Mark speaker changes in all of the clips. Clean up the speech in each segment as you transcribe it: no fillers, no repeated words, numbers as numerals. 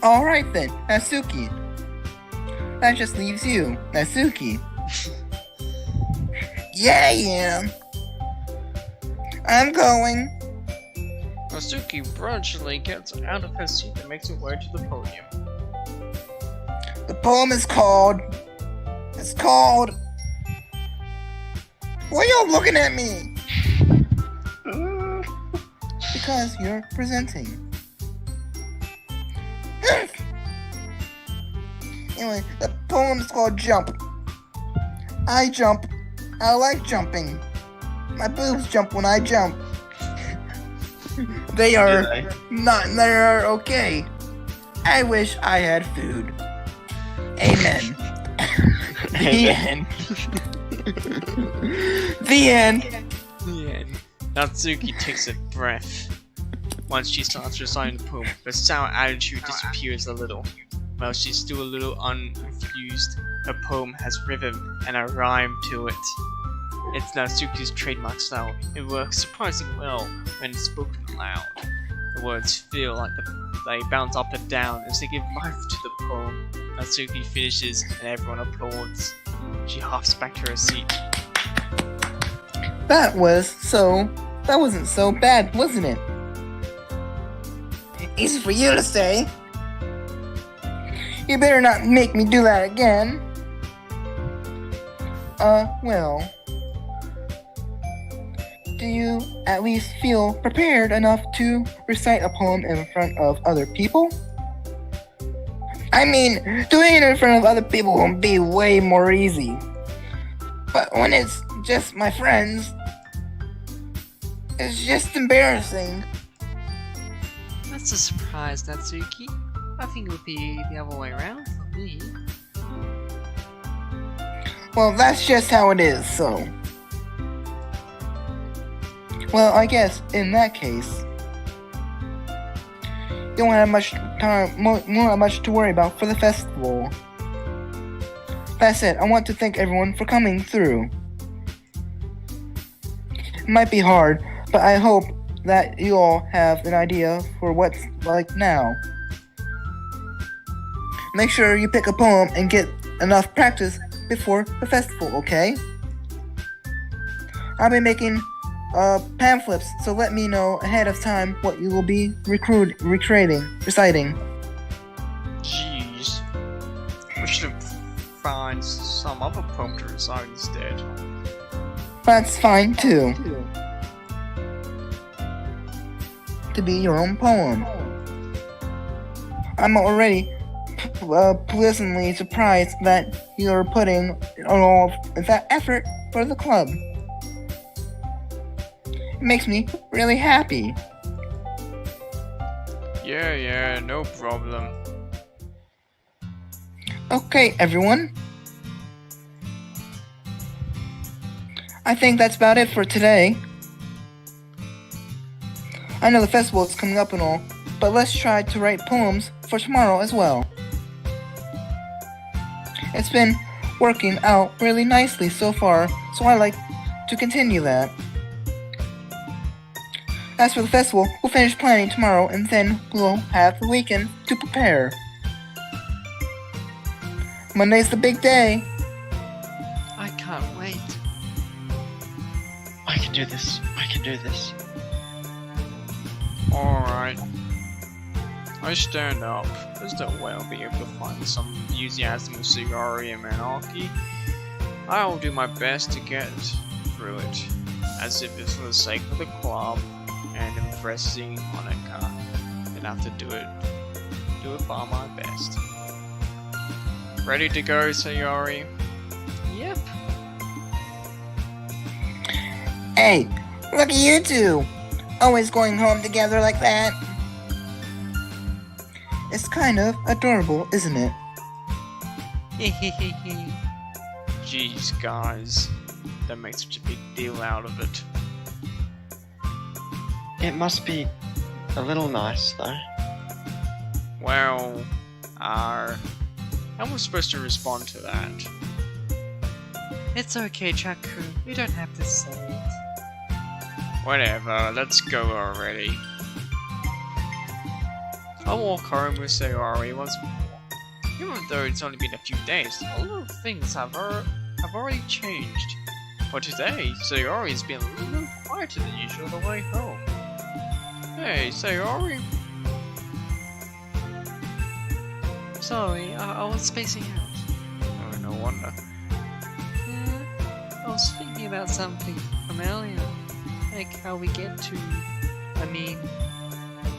Speaker 1: Alright then, Natsuki. That just leaves you, Natsuki. Yeah. I'm going.
Speaker 2: Natsuki grudgingly gets out of her seat and makes her way to the podium.
Speaker 1: The poem is called... It's called... Why are y'all looking at me? Because you're presenting. Anyway, the poem is called Jump. I jump. I like jumping. My boobs jump when I jump. They are okay. I wish I had food. Amen. The end. The end.
Speaker 2: The end. Natsuki takes a breath. Once she starts reciting the poem, her sour attitude disappears a little. While she's still a little unenthused, her poem has rhythm and a rhyme to it. It's Natsuki's trademark style. It works surprisingly well when spoken aloud. The words feel like they bounce up and down as they give life to the poem. Natsuki finishes and everyone applauds. She hops back to her seat.
Speaker 1: That wasn't so bad, wasn't it? Easy for you to say. You better not make me do that again. Well. Do you at least feel prepared enough to recite a poem in front of other people? I mean, doing it in front of other people will be way more easy. But when it's just my friends, it's just embarrassing.
Speaker 2: That's a surprise, Natsuki. I think it would be the other way around for me.
Speaker 1: Well, that's just how it is, so... Well, I guess, in that case... You won't have much time, won't have much to worry about for the festival. That said, I want to thank everyone for coming through. It might be hard, but I hope that you all have an idea for what's like now. Make sure you pick a poem and get enough practice before the festival, okay? I'll be making pamphlets, so let me know ahead of time what you will be reciting.
Speaker 2: Jeez. We should find some other poem to recite instead.
Speaker 1: That's fine too. To be your own poem. I'm already pleasantly surprised that you're putting all of that effort for the club. It makes me really happy.
Speaker 2: Yeah, no problem.
Speaker 1: Okay, everyone. I think that's about it for today. I know the festival is coming up and all, but let's try to write poems for tomorrow as well. It's been working out really nicely so far, so I like to continue that. As for the festival, we'll finish planning tomorrow and then we'll have the weekend to prepare. Monday's the big day.
Speaker 2: I can't wait.
Speaker 3: I can do this.
Speaker 2: Alright. I stand up. There's no way I'll be able to find some enthusiasm with Sayori and Manaki. I'll do my best to get through it, as if it's for the sake of the club and impressing Monica. Then I have to do it by my best. Ready to go, Sayori? Yep.
Speaker 1: Hey, look at you two! Always going home together like that. It's kind of adorable, isn't it?
Speaker 2: Jeez, guys. Don't make such a big deal out of it.
Speaker 3: It must be a little nice, though.
Speaker 2: Well, how am I supposed to respond to that?
Speaker 4: It's okay, Chaku. You don't have to say it.
Speaker 2: Whatever, let's go already. I'll walk home with Sayori once more. Even though it's only been a few days, a lot of things have already changed. But today, Sayori's been a little quieter than usual on the way home. Hey, Sayori.
Speaker 4: Sorry, I was spacing out.
Speaker 2: Oh, no wonder.
Speaker 4: I was thinking about something from earlier. Like how we get to...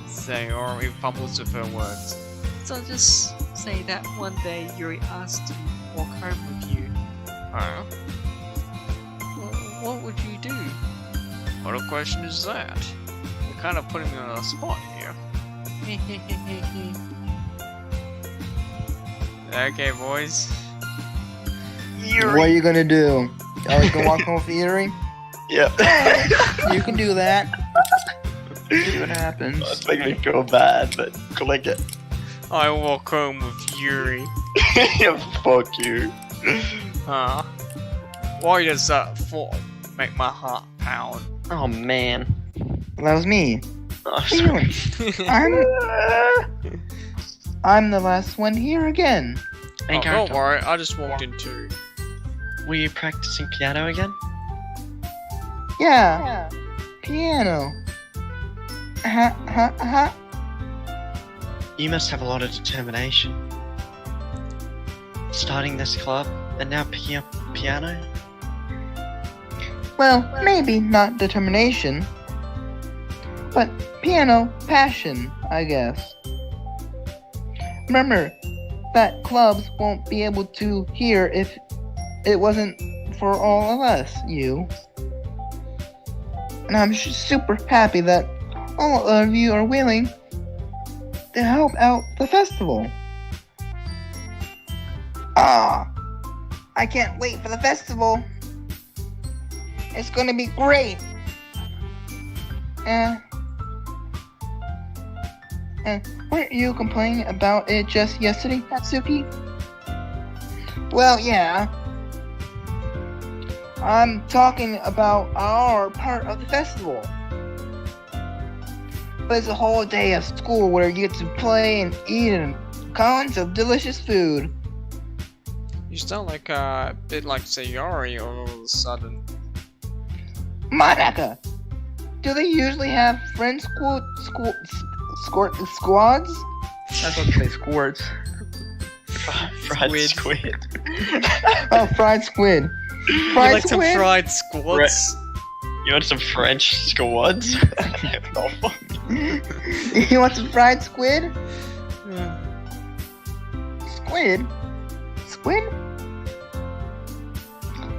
Speaker 2: Sayori fumbles with her words.
Speaker 4: So I'll just say that one day Yuri asked to walk home with you.
Speaker 2: Huh?
Speaker 4: What would you do?
Speaker 2: What a question is that? You're kind of putting me on the spot here. Okay, boys.
Speaker 1: What are you gonna do? Oh, you can walk home with Yuri?
Speaker 3: Yep.
Speaker 1: You can do that. See what happens.
Speaker 3: That's making me feel bad, but click it.
Speaker 2: I walk home with Yuri.
Speaker 3: Yeah, fuck you.
Speaker 2: Huh? Why does that thought make my heart pound?
Speaker 3: Oh man.
Speaker 1: That was me.
Speaker 3: Oh,
Speaker 1: What are you
Speaker 3: sorry.
Speaker 1: doing? I'm the last one here again.
Speaker 3: Hey,
Speaker 2: Oh, don't
Speaker 3: character,
Speaker 2: worry, I just walked in too.
Speaker 3: were you practicing piano again?
Speaker 1: Yeah. Piano.
Speaker 3: You must have a lot of determination. Starting this club and now picking up piano?
Speaker 1: Well, maybe not determination, but piano passion, I guess. Remember that clubs won't be able to hear if it wasn't for all of us, you. And I'm super happy that all of you are willing to help out the festival. I can't wait for the festival. It's gonna be great. Weren't you complaining about it just yesterday, Tatsuki? Well, yeah. I'm talking about our part of the festival. But it's a whole day of school where you get to play and eat and tons of delicious food.
Speaker 2: You sound like a bit like Sayori all of a sudden.
Speaker 1: Manaka! Do they usually have friend squads? I was about to say squirts.
Speaker 3: Fried
Speaker 2: Squid.
Speaker 3: squid.
Speaker 1: Oh, fried squid.
Speaker 2: You
Speaker 1: Fried
Speaker 2: like some
Speaker 1: squid?
Speaker 2: fried squads?
Speaker 3: You want some French squads?
Speaker 1: You want some fried squid?
Speaker 2: Yeah.
Speaker 1: Squid? Squid?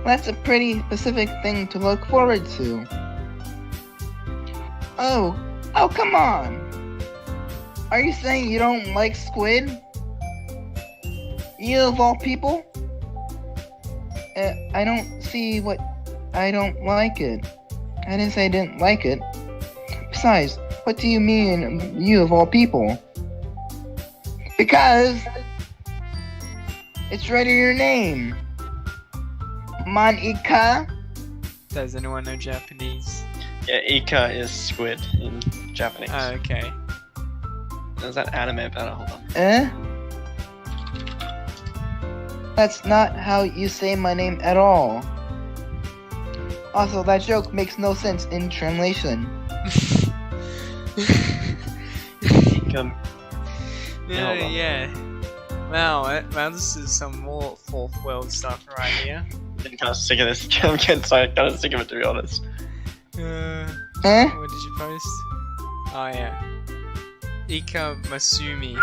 Speaker 1: That's a pretty specific thing to look forward to. Oh, come on! Are you saying you don't like squid? You of all people? I don't see what... I don't like it. I didn't say I didn't like it. Besides, what do you mean, you of all people? Because... it's right in your name. Monika?
Speaker 2: Does anyone know Japanese?
Speaker 3: Yeah, Ika is squid in Japanese.
Speaker 2: Oh, okay.
Speaker 3: There's that anime about it, hold on.
Speaker 1: That's not how you say my name at all. Also, that joke makes no sense in translation.
Speaker 3: Ika.
Speaker 2: Yeah,
Speaker 3: hold on.
Speaker 2: yeah. Wow, this is some more fourth world stuff right here.
Speaker 3: I'm kind of sick of this. I'm getting kind of sick of it, to be honest.
Speaker 2: What did you post? Oh yeah. Ika Masumi.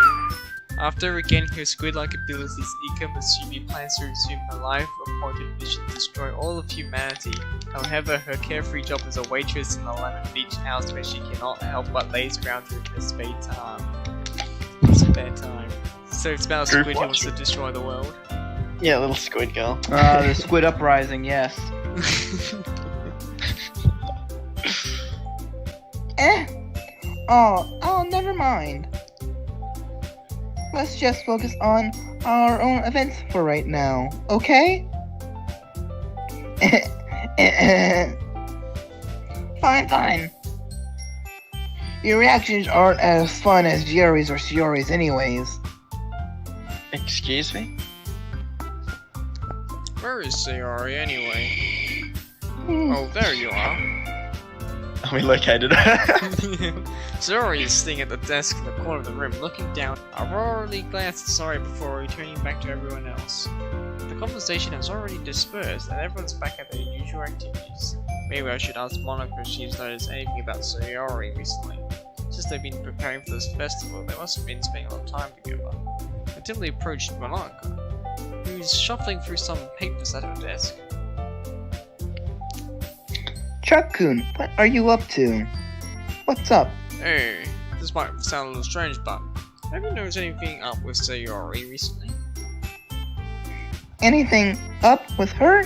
Speaker 2: After regaining her squid-like abilities, Ika Masumi plans to resume her life-appointed mission to destroy all of humanity. However, her carefree job as a waitress in a Lemon Beach house where she cannot help but lays ground in her spare time. So it's about a
Speaker 3: Group
Speaker 2: squid who wants to
Speaker 3: watching.
Speaker 2: destroy the world.
Speaker 3: Yeah, little squid girl.
Speaker 1: The Squid Uprising, yes. Oh, never mind. Let's just focus on our own events for right now, okay? Fine. Your reactions aren't as fun as Yuri's or Shiori's anyways.
Speaker 3: Excuse me?
Speaker 2: Where is Sayori anyway?
Speaker 1: Hmm.
Speaker 2: Oh, there you are.
Speaker 3: We located her.
Speaker 2: Sayori is sitting at the desk in the corner of the room, looking down. Aurorally glanced at Sayori before returning back to everyone else. The conversation has already dispersed, and everyone's back at their usual activities. Maybe I should ask Monica if she's noticed anything about Sayori recently. Since they've been preparing for this festival, they must have been spending a lot of time together. Until they approached Monica, who's shuffling through some papers at her desk.
Speaker 1: Chuck-kun, what are you up to? What's up?
Speaker 2: Hey, this might sound a little strange, but have you noticed anything up with Sayori recently?
Speaker 1: Anything up with her?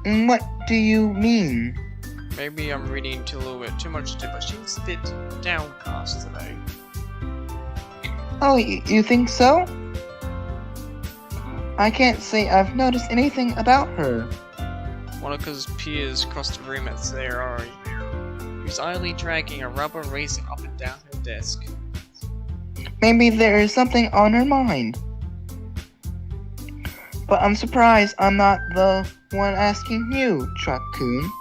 Speaker 1: And what do you mean?
Speaker 2: Maybe I'm reading into a little bit too much into it, but she's a bit downcast today.
Speaker 1: Oh, you think so? I can't say I've noticed anything about her.
Speaker 2: Monica's peers across the room at Sayori, who's idly dragging a rubber razor up and down her desk.
Speaker 1: Maybe there is something on her mind. But I'm surprised I'm not the one asking you, Chuck-kun.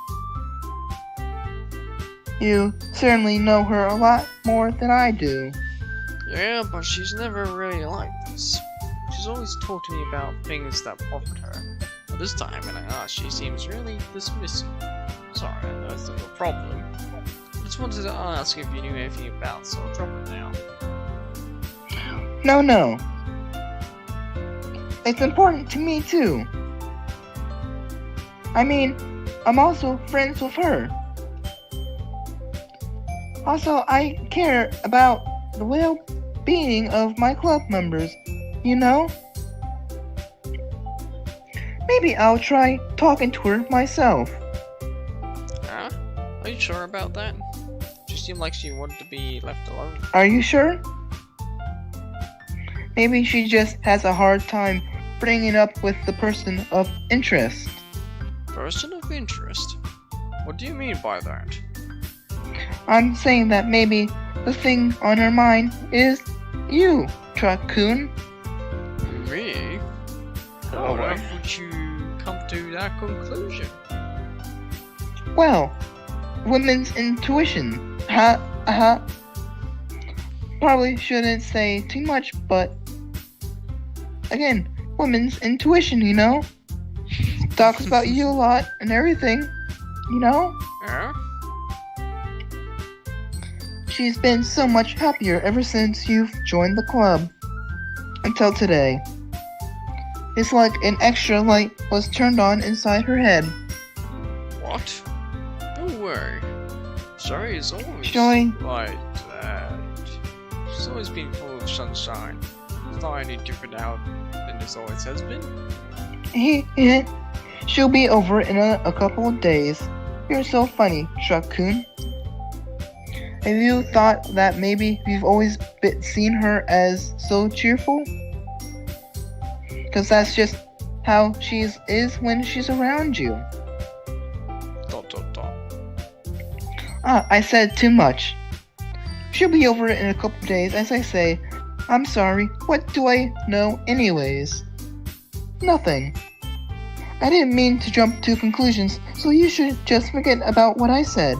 Speaker 1: You certainly know her a lot more than I do.
Speaker 2: Yeah, but she's never really like this. She's always talked to me about things that bothered her. But this time when I asked, she seems really dismissive. Sorry, I know it's not a problem. I just wanted to ask if you knew anything about, so I'll drop it now.
Speaker 1: No. It's important to me too. I mean, I'm also friends with her. Also, I care about the well-being of my club members, you know? Maybe I'll try talking to her myself.
Speaker 2: Huh? Are you sure about that? She seemed like she wanted to be left alone.
Speaker 1: Are you sure? Maybe she just has a hard time bringing up with the person of interest.
Speaker 2: Person of interest? What do you mean by that?
Speaker 1: I'm saying that maybe the thing on her mind is you, Truck-kun.
Speaker 2: Me?
Speaker 3: Oh,
Speaker 2: Why
Speaker 3: well.
Speaker 2: would you come to that conclusion?
Speaker 1: Well, women's intuition. Probably shouldn't say too much, but again, women's intuition, you know? Talks about you a lot and everything, you know?
Speaker 2: Yeah?
Speaker 1: She's been so much happier ever since you've joined the club. Until today. It's like an extra light was turned on inside her head.
Speaker 2: What? No way. Sorry, it's always
Speaker 1: Showing-
Speaker 2: like that. She's always been full of sunshine. It's not any different now than this always has been.
Speaker 1: She'll be over in a couple of days. You're so funny, Truck-kun. Have you thought that maybe you've always seen her as so cheerful? Because that's just how she is when she's around you. ... I said too much. She'll be over in a couple of days, as I say. I'm sorry, what do I know anyways? Nothing. I didn't mean to jump to conclusions, so you should just forget about what I said.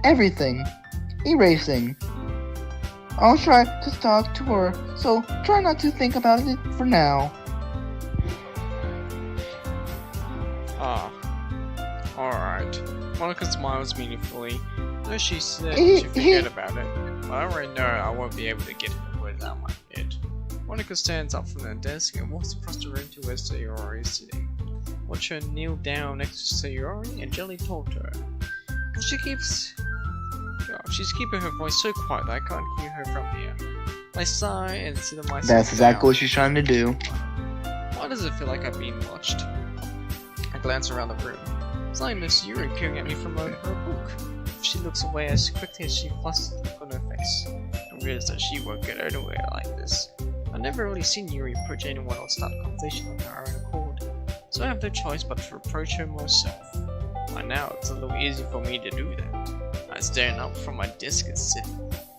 Speaker 1: Everything. Erasing. I'll try to talk to her, so try not to think about it for now.
Speaker 2: Ah. Alright. Monica smiles meaningfully. Though she said to forget about it, but I already know I won't be able to get her words out of my head. Monica stands up from her desk and walks across the room to where Sayori is sitting. Watch her kneel down next to Sayori and gently talk to her. She's keeping her voice so quiet that I can't hear her from here. I sigh and sit on myself.
Speaker 1: That's exactly
Speaker 2: down.
Speaker 1: what she's trying to do.
Speaker 2: Why does it feel like I'm being watched? I glance around the room. It's like Miss Yuri peering at me from her book. She looks away as quickly as she flushes the look on her face. I realize that she won't get anywhere like this. I've never really seen Yuri approach anyone or start a conversation on her own accord, so I have no choice but to approach her myself. By now, it's a little easy for me to do that. I I stand up from my desk and sit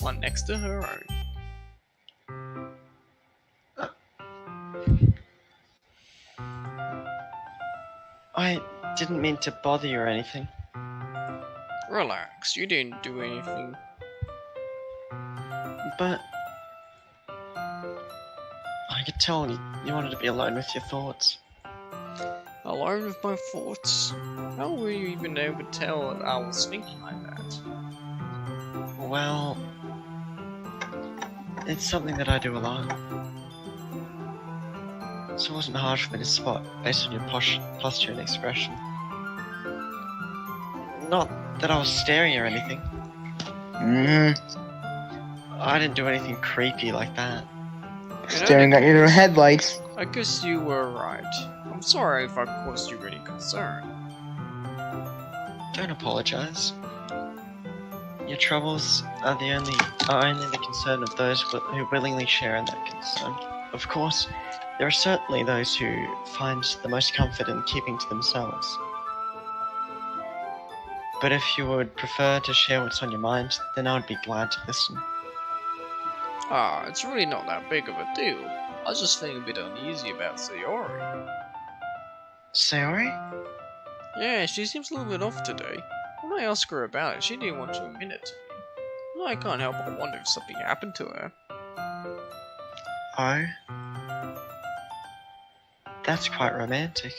Speaker 2: one next to her own.
Speaker 3: I didn't mean to bother you or anything.
Speaker 2: Relax, you didn't do anything.
Speaker 3: But I could tell you wanted to be alone with your thoughts.
Speaker 2: Alone with my thoughts? How were you even able to tell that I was thinking like that?
Speaker 3: Well, it's something that I do a lot. So it wasn't hard for me to spot based on your posture and expression. Not that I was staring or anything. I didn't do anything creepy like that.
Speaker 1: Staring at your headlights.
Speaker 2: I guess you were right. I'm sorry if I caused you any concern.
Speaker 3: Don't apologize. Your troubles are only the concern of those who willingly share in that concern. Of course, there are certainly those who find the most comfort in keeping to themselves. But if you would prefer to share what's on your mind, then I would be glad to listen.
Speaker 2: Ah, it's really not that big of a deal. I was just feeling a bit uneasy about Sayori.
Speaker 3: Sayori?
Speaker 2: Yeah, she seems a little bit off today. When I asked her about it, she didn't want to admit it to me. I can't help but wonder if something happened to her.
Speaker 3: Oh? That's quite romantic.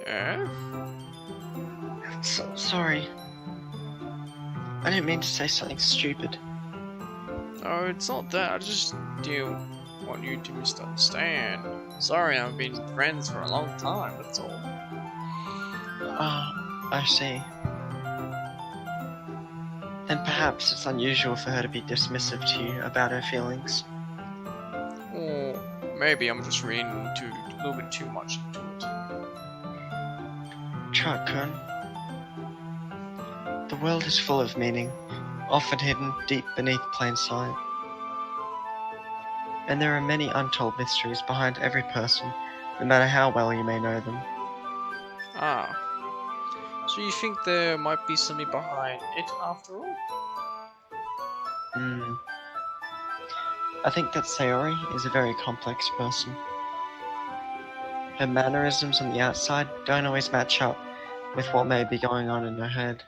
Speaker 2: Yeah?
Speaker 3: Sorry. I didn't mean to say something stupid.
Speaker 2: No, it's not that. I just didn't want you to misunderstand. Sorry, I've been friends for a long time, that's all.
Speaker 3: I see. Then perhaps it's unusual for her to be dismissive to you about her feelings.
Speaker 2: Or maybe I'm just reading a little bit too much into it.
Speaker 3: Truck-kun. The world is full of meaning, often hidden deep beneath plain sight. And there are many untold mysteries behind every person, no matter how well you may know them.
Speaker 2: Ah. So you think there might be something behind it after all?
Speaker 3: I think that Sayori is a very complex person. Her mannerisms on the outside don't always match up with what may be going on in her head.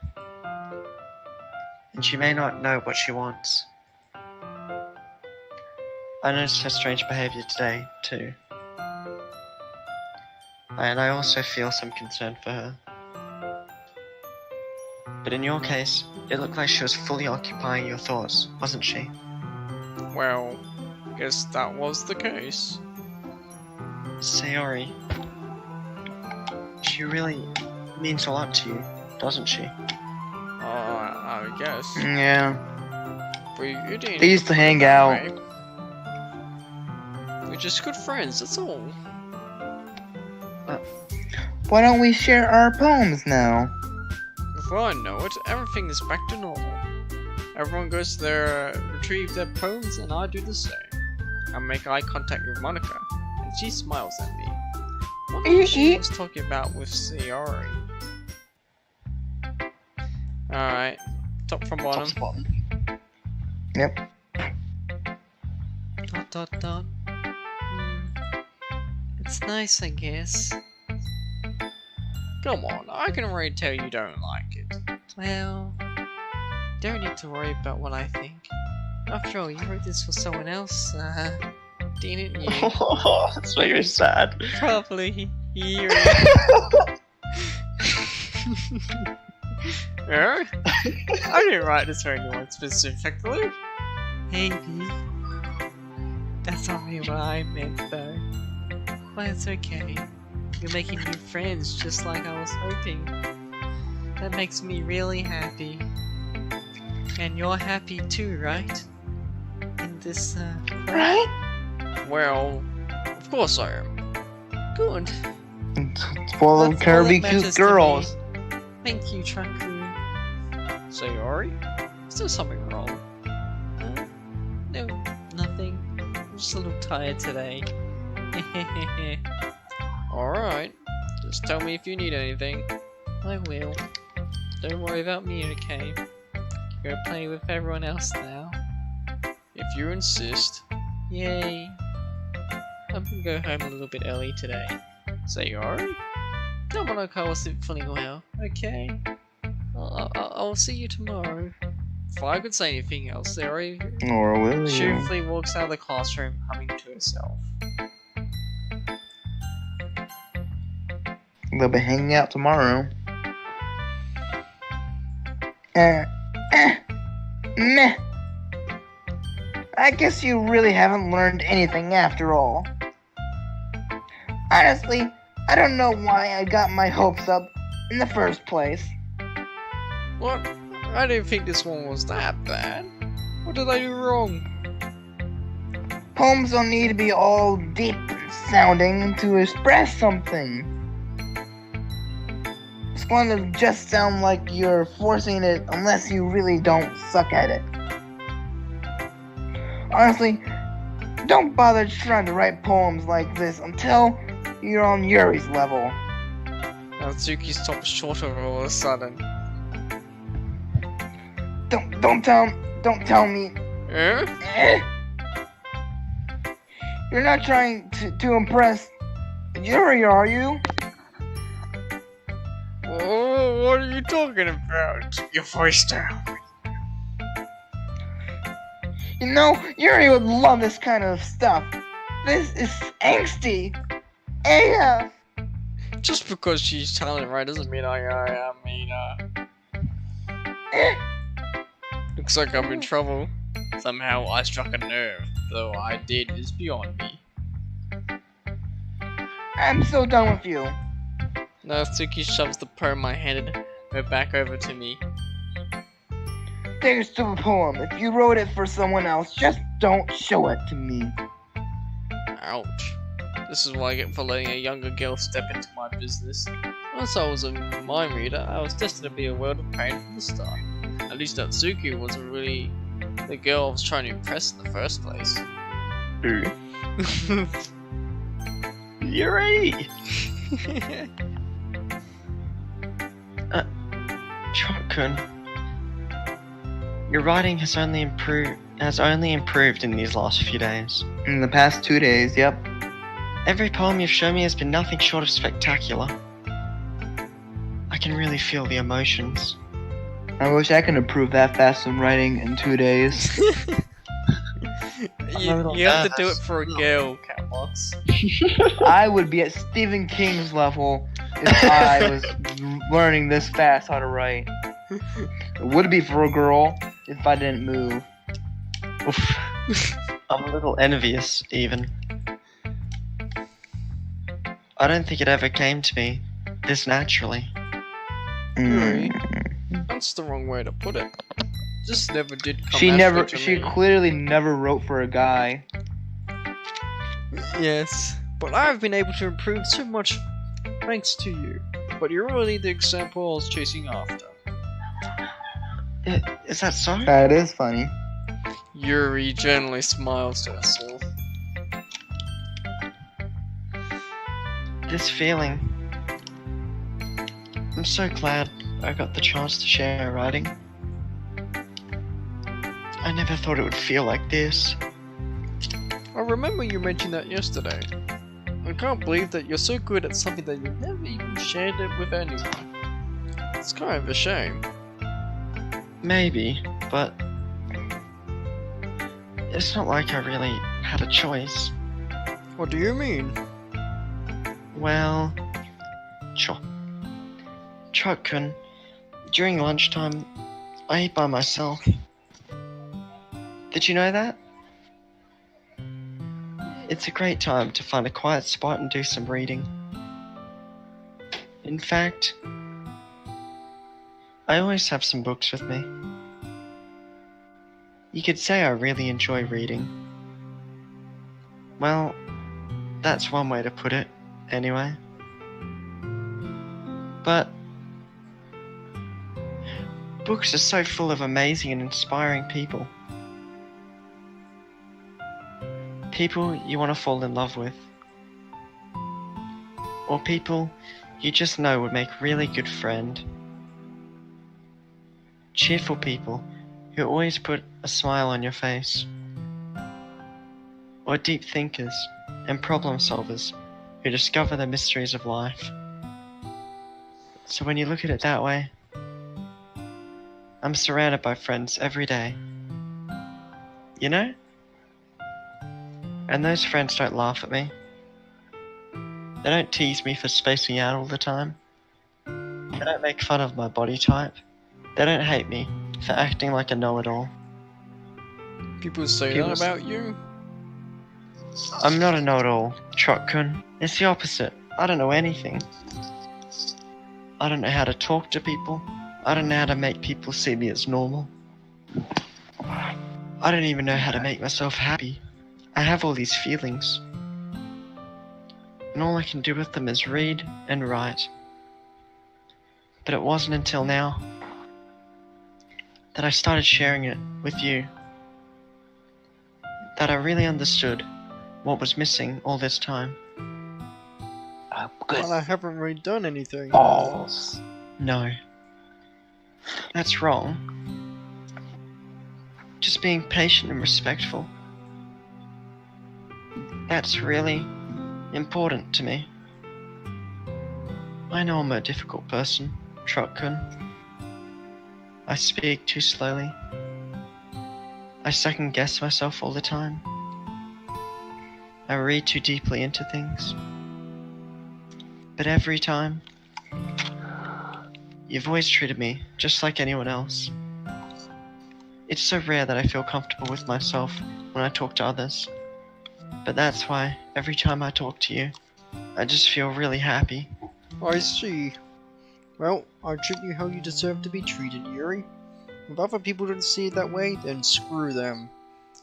Speaker 3: And she may not know what she wants. I noticed her strange behavior today, too. And I also feel some concern for her. But in your case, it looked like she was fully occupying your thoughts, wasn't she?
Speaker 2: Well, guess that was the case.
Speaker 3: Sayori. She really means a lot to you, doesn't she?
Speaker 2: I guess.
Speaker 1: Yeah.
Speaker 2: But you didn't.
Speaker 1: They used to hang out.
Speaker 2: Right? We're just good friends, that's all.
Speaker 1: Why don't we share our poems now?
Speaker 2: Before I know it, everything is back to normal. Everyone goes to retrieve their poems, and I do the same. I make eye contact with Monica, and she smiles at me. What was she was talking about with Sayori? Alright, top from bottom.
Speaker 1: Yep. ...
Speaker 4: It's nice, I guess.
Speaker 2: Come on, I can already tell you don't like it.
Speaker 4: Well, don't need to worry about what I think. After all, you wrote this for someone else, didn't you?
Speaker 3: Oh, that's making me sad.
Speaker 4: Probably you.
Speaker 2: I didn't write this for anyone specifically.
Speaker 4: Maybe. That's not really what I meant, though. But it's okay. You're making new friends just like I was hoping. That makes me really happy. And you're happy too, right? In this,
Speaker 1: Right?
Speaker 2: Well, of course I am. Good.
Speaker 1: It's full of
Speaker 4: That's all
Speaker 1: curvy,
Speaker 4: that
Speaker 1: cute
Speaker 4: matters to
Speaker 1: girls.
Speaker 4: me. Thank you, Traku.
Speaker 2: Sayori? Is there something wrong?
Speaker 4: No, nothing. I'm just a little tired today.
Speaker 2: Alright. Just tell me if you need anything.
Speaker 4: I will. Don't worry about me, okay? go play with everyone else now.
Speaker 2: If you insist.
Speaker 4: Yay. I'm gonna go home a little bit early today.
Speaker 2: Sayori?
Speaker 4: Don't wanna call us feeling well, okay? I'll see you tomorrow.
Speaker 2: Before I could say anything else, Sayori
Speaker 1: Or will you?
Speaker 2: cheerfully walks out of the classroom, humming to herself.
Speaker 1: They'll be hanging out tomorrow. Meh. I guess you really haven't learned anything after all. Honestly, I don't know why I got my hopes up in the first place.
Speaker 2: What? I didn't think this one was that bad. What did I do wrong?
Speaker 1: Poems don't need to be all deep sounding to express something. It's going to just sound like you're forcing it unless you really don't suck at it. Honestly, don't bother trying to write poems like this until you're on Yuri's level.
Speaker 2: Natsuki's top shorter all of a sudden.
Speaker 1: Don't tell me.
Speaker 2: Eh?
Speaker 1: Eh. You're not trying to impress Yuri, are you?
Speaker 2: Oh, what are you talking about? Keep your voice down.
Speaker 1: You know, Yuri would love this kind of stuff. This is angsty. AF.
Speaker 2: Just because she's talented, right, doesn't mean
Speaker 1: Eh.
Speaker 2: Looks like I'm in trouble. Somehow I struck a nerve, though I did is beyond me.
Speaker 1: I'm so done with you.
Speaker 2: Natsuki shoves the poem I handed her back over to me.
Speaker 1: Take a stupid poem. If you wrote it for someone else, just don't show it to me.
Speaker 2: Ouch. This is what I get for letting a younger girl step into my business. Once I was a mind reader, I was destined to be a world of pain from the start. At least Natsuki wasn't really the girl I was trying to impress in the first place.
Speaker 3: Yuri! Chokun, your writing has only improved in these last few days.
Speaker 1: In the past 2 days, yep.
Speaker 3: Every poem you've shown me has been nothing short of spectacular. I can really feel the emotions.
Speaker 1: I wish I could improve that fast in writing in 2 days.
Speaker 2: you have to do it for a girl, Catbox.
Speaker 1: I would be at Stephen King's level if I was learning this fast how to write. It would be for a girl if I didn't move.
Speaker 3: Oof. I'm a little envious, even. I don't think it ever came to me this naturally.
Speaker 2: That's the wrong way to put it. This never did come
Speaker 1: She
Speaker 2: naturally to
Speaker 1: she
Speaker 2: me.
Speaker 1: clearly never wrote for a guy.
Speaker 2: Yes, but I've been able to improve so much thanks to you. But you're really the example I was chasing after.
Speaker 3: Is that so?
Speaker 1: That is funny.
Speaker 2: Yuri generally smiles to herself.
Speaker 3: This feeling. I'm so glad I got the chance to share writing. I never thought it would feel like this.
Speaker 2: I remember you mentioned that yesterday. I can't believe that you're so good at something that you never even shared it with anyone. It's kind of a shame.
Speaker 3: Maybe, but it's not like I really had a choice.
Speaker 2: What do you mean?
Speaker 3: Well, Chokun, during lunchtime, I eat by myself. Did you know that? It's a great time to find a quiet spot and do some reading. In fact, I always have some books with me. You could say I really enjoy reading. Well, that's one way to put it, anyway. But books are so full of amazing and inspiring people. People you want to fall in love with. Or people you just know would make a really good friend. Cheerful people who always put a smile on your face, or deep thinkers and problem solvers who discover the mysteries of life. So when you look at it that way, I'm surrounded by friends every day. You know? And those friends don't laugh at me. They don't tease me for spacing out all the time. They don't make fun of my body type. They don't hate me for acting like a know-it-all.
Speaker 2: People say that about you?
Speaker 3: I'm not a know-it-all, Trot-kun. It's the opposite. I don't know anything. I don't know how to talk to people. I don't know how to make people see me as normal. I don't even know how to make myself happy. I have all these feelings, and all I can do with them is read and write. But it wasn't until now that I started sharing it with you that I really understood what was missing all this time.
Speaker 2: Well, I haven't really done anything.
Speaker 1: Balls.
Speaker 3: No. That's wrong. Just being patient and respectful. That's really important to me. I know I'm a difficult person, Trot-kun. I speak too slowly. I second guess myself all the time. I read too deeply into things. But every time, you've always treated me just like anyone else. It's so rare that I feel comfortable with myself when I talk to others. But that's why every time I talk to you, I just feel really happy.
Speaker 2: I see. Well, I treat you how you deserve to be treated, Yuri. If other people don't see it that way, then screw them.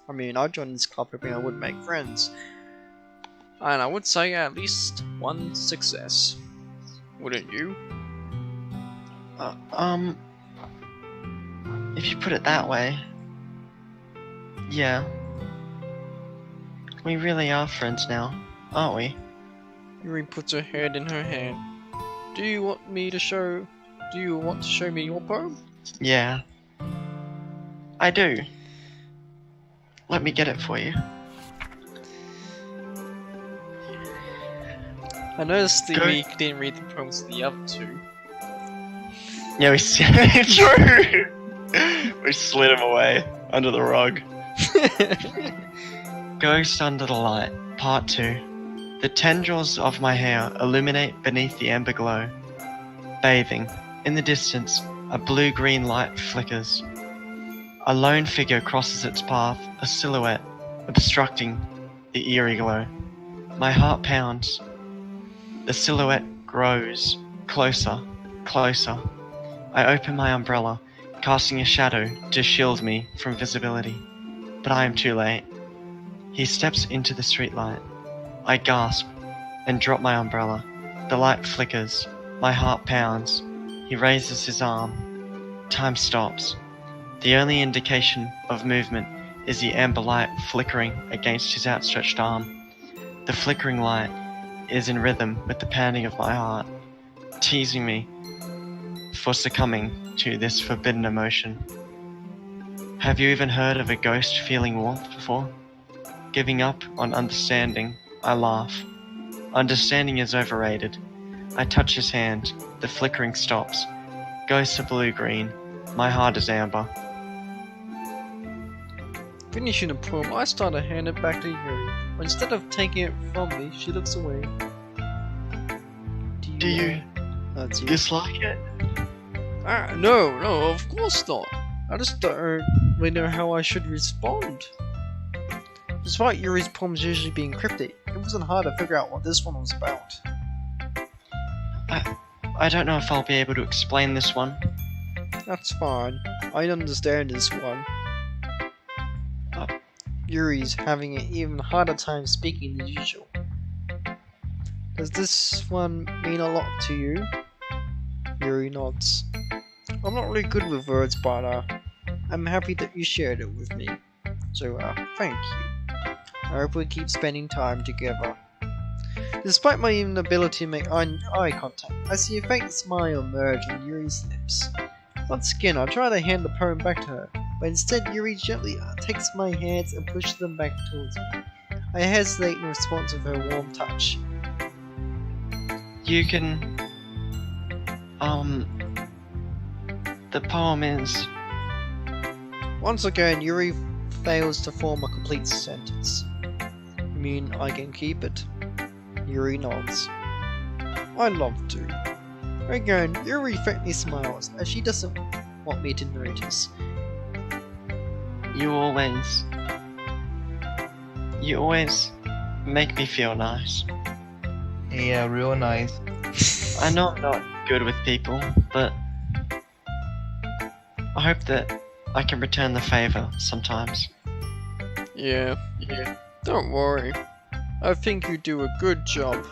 Speaker 2: I mean, I joined this club hoping I would make friends. And I would say at least one success. Wouldn't you?
Speaker 3: If you put it that way, yeah. We really are friends now, aren't we?
Speaker 2: Yuri puts her head in her hand. Do you want to show me your poem?
Speaker 3: Yeah. I do. Let me get it for you.
Speaker 2: I noticed that
Speaker 3: Go.
Speaker 2: we didn't read the poems of the other two.
Speaker 3: Yeah, it's true. We slid him away under the rug. Ghost Under the Light, Part 2. The tendrils of my hair illuminate beneath the amber glow. Bathing. In the distance, a blue-green light flickers. A lone figure crosses its path, a silhouette, obstructing the eerie glow. My heart pounds. The silhouette grows. Closer, closer. I open my umbrella, casting a shadow to shield me from visibility. But I am too late. He steps into the streetlight. I gasp and drop my umbrella. The light flickers. My heart pounds. He raises his arm. Time stops. The only indication of movement is the amber light flickering against his outstretched arm. The flickering light is in rhythm with the pounding of my heart, teasing me for succumbing to this forbidden emotion. Have you even heard of a ghost feeling warmth before? Giving up on understanding, I laugh. Understanding is overrated. I touch his hand. The flickering stops. Ghosts are blue-green. My heart is amber.
Speaker 2: Finishing the poem, I start to hand it back to Yuri. But instead of taking it from me, she looks away.
Speaker 3: Do you
Speaker 2: That's you.
Speaker 3: dislike it?
Speaker 2: No, of course not. I just don't really know how I should respond. Despite Yuri's poems usually being cryptic, it wasn't hard to figure out what this one was about.
Speaker 3: I don't know if I'll be able to explain this one.
Speaker 2: That's fine. I understand this one. Yuri's having an even harder time speaking than usual. Does this one mean a lot to you? Yuri nods. I'm not really good with words, but I'm happy that you shared it with me. So, thank you. I hope we keep spending time together. Despite my inability to make eye contact, I see a faint smile emerge on Yuri's lips. Once again, I try to hand the poem back to her,
Speaker 4: but instead Yuri gently takes my hands and pushes them back towards me. I hesitate in response with her warm touch.
Speaker 3: You can. The poem is.
Speaker 4: Once again, Yuri fails to form a complete sentence. You mean I can keep it? Yuri nods. I'd love to. Again, Yuri faintly smiles, as she doesn't want me to notice.
Speaker 3: You always make me feel nice.
Speaker 1: Yeah, real nice.
Speaker 3: I know I'm not good with people, but I hope that I can return the favor sometimes.
Speaker 4: Yeah. Don't worry. I think you do a good job.